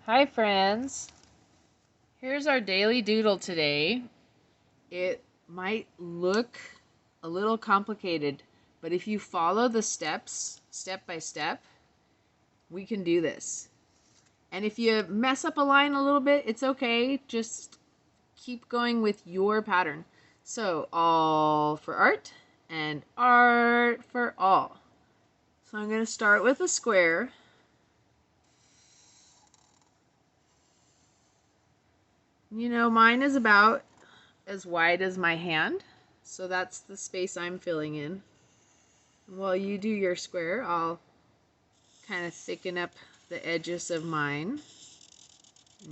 Hi friends, here's our daily doodle today. It might look a little complicated, but if you follow the steps, step by step, we can do this. And if you mess up a line a little bit, it's okay, just keep going with your pattern. So all for art and art for all. So I'm going to start with a square. You know, mine is about as wide as my hand, so that's the space I'm filling in. While you do your square, I'll kind of thicken up the edges of mine.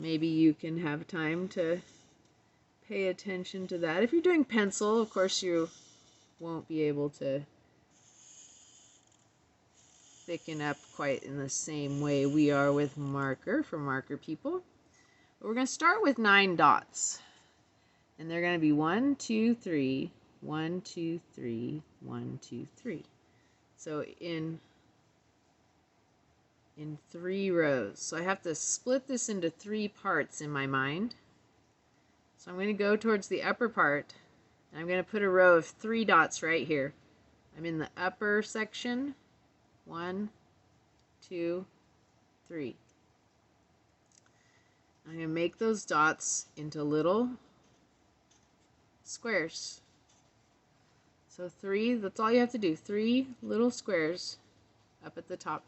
Maybe you can have time to pay attention to that. If you're doing pencil, of course you won't be able to thicken up quite in the same way we are with marker for marker people. But we're going to start with 9 dots. And they're going to be 1, 2, 3, 1, 2, 3, 1, 2, 3. So in 3 rows. So I have to split this into 3 parts in my mind. So I'm going to go towards the upper part, and I'm going to put a row of 3 dots right here. I'm in the upper section. 1, 2, 3. I'm going to make those dots into little squares. So 3, that's all you have to do. 3 little squares up at the top.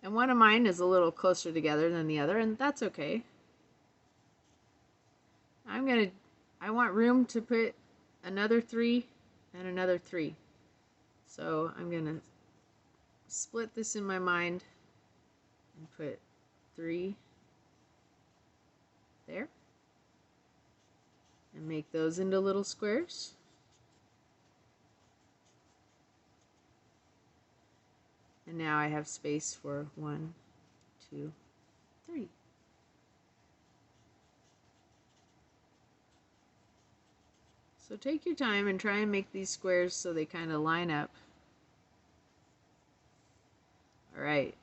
And one of mine is a little closer together than the other, and that's okay. I want room to put another 3 and another 3. So I'm going to split this in my mind and put 3 there. And make those into little squares. And now I have space for 1, 2, 3. So take your time and try and make these squares so they kind of line up. Alright,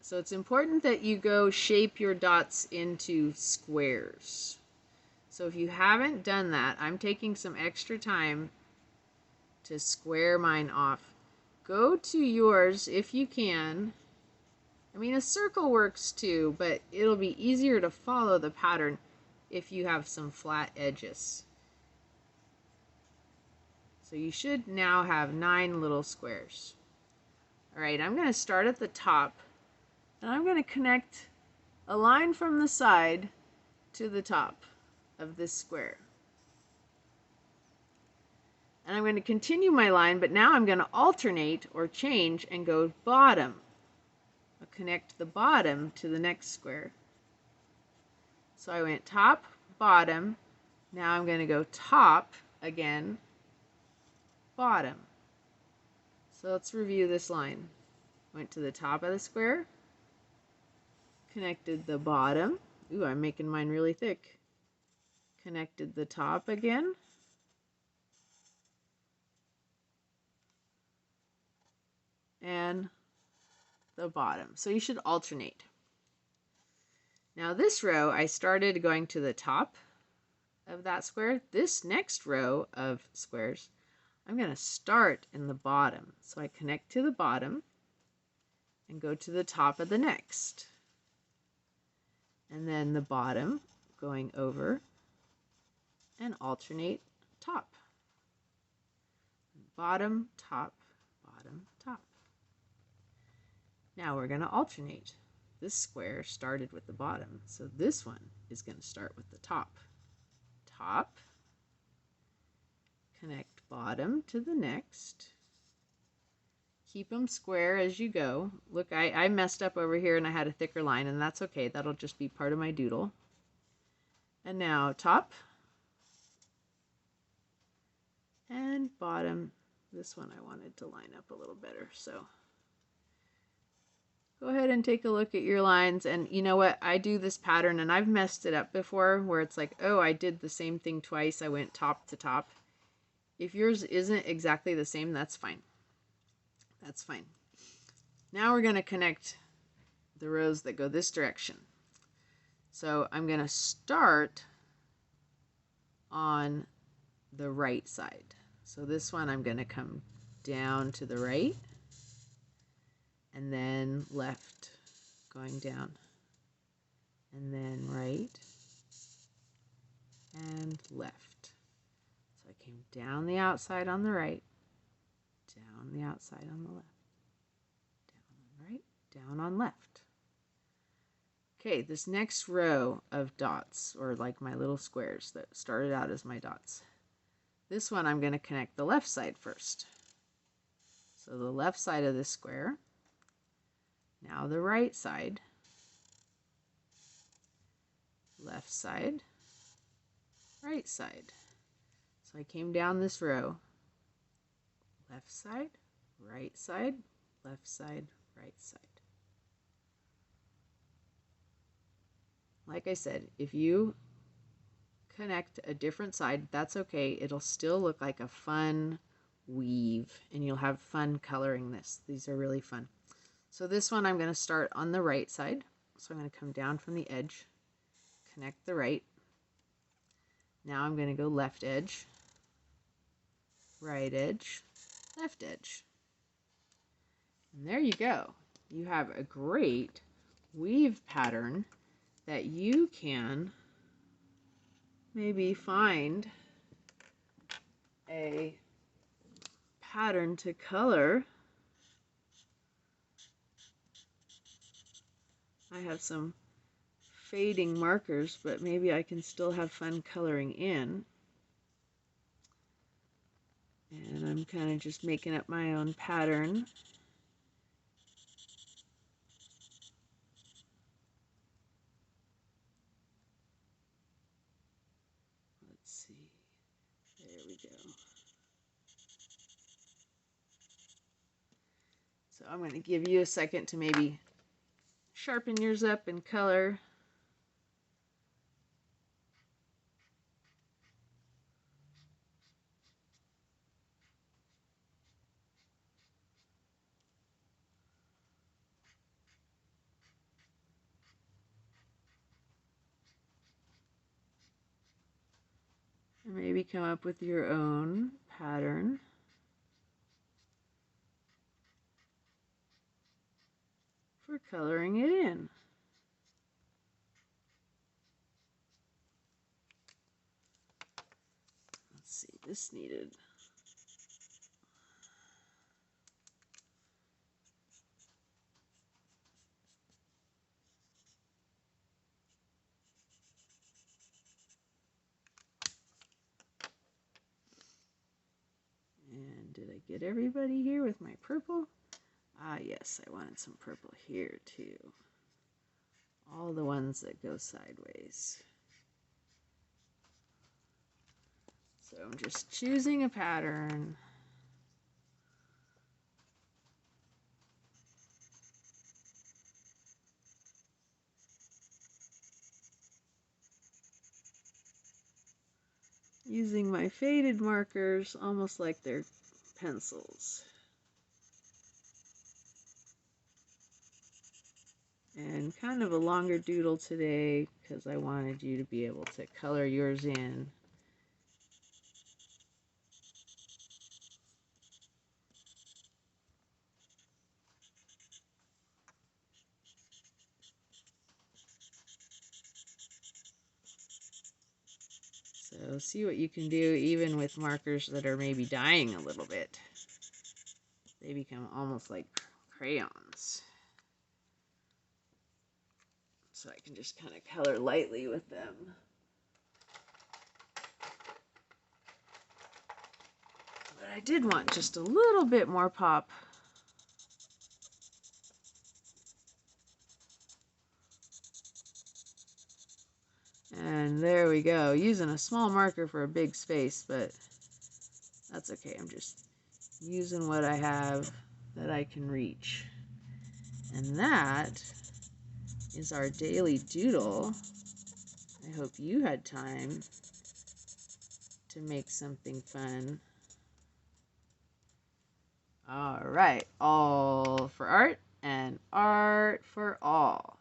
so it's important that you go shape your dots into squares. So if you haven't done that, I'm taking some extra time to square mine off. Go to yours if you can. I mean, a circle works too, but it'll be easier to follow the pattern if you have some flat edges. So you should now have 9 little squares. Alright, I'm going to start at the top, and I'm going to connect a line from the side to the top of this square. And I'm going to continue my line, but now I'm going to alternate or change and go bottom. I'll connect the bottom to the next square. So I went top, bottom. Now I'm going to go top again, bottom. So let's review this line. Went to the top of the square, connected the bottom. Ooh, I'm making mine really thick. Connected the top again. And the bottom. So you should alternate. Now this row, I started going to the top of that square. This next row of squares, I'm going to start in the bottom. So I connect to the bottom and go to the top of the next. And then the bottom going over and alternate top. Bottom, top, bottom, top. Now we're going to alternate. This square started with the bottom, so this one is going to start with the top. Top, connect bottom to the next. Keep them square as you go. Look, I messed up over here and I had a thicker line, and that's okay. That'll just be part of my doodle. And now top and bottom. This one I wanted to line up a little better, so go ahead and take a look at your lines. And you know what? I do this pattern and I've messed it up before where it's like, oh, I did the same thing twice. I went top to top. If yours isn't exactly the same, that's fine. That's fine. Now we're going to connect the rows that go this direction. So I'm going to start on the right side. So this one I'm going to come down to the right and then left, going down, and then right and left. So I came down the outside on the right, down the outside on the left, down on right, down on left. Okay, this next row of dots, or like my little squares that started out as my dots, this one I'm going to connect the left side first. So the left side of this square, now the right side, left side, right side. So I came down this row, left side, right side, left side, right side. Like I said, if you connect a different side, that's okay. It'll still look like a fun weave and you'll have fun coloring this. These are really fun. So this one I'm going to start on the right side. So I'm going to come down from the edge, connect the right. Now I'm going to go left edge, right edge, left edge. And there you go. You have a great weave pattern that you can maybe find a pattern to color. I have some fading markers, but maybe I can still have fun coloring in. And I'm kind of just making up my own pattern. Let's see. There we go. So I'm going to give you a second to maybe sharpen yours up and color. And maybe come up with your own pattern. For coloring it in. Let's see, this needed. And did I get everybody here with my purple? Ah, yes, I wanted some purple here too. All the ones that go sideways. So I'm just choosing a pattern. Using my faded markers almost like they're pencils. And kind of a longer doodle today because I wanted you to be able to color yours in. So see what you can do even with markers that are maybe dying a little bit. They become almost like crayons. So I can just kind of color lightly with them. But I did want just a little bit more pop. And there we go, using a small marker for a big space, but that's okay. I'm just using what I have that I can reach. And that is our daily doodle. I hope you had time to make something fun. All right, all for art and art for all.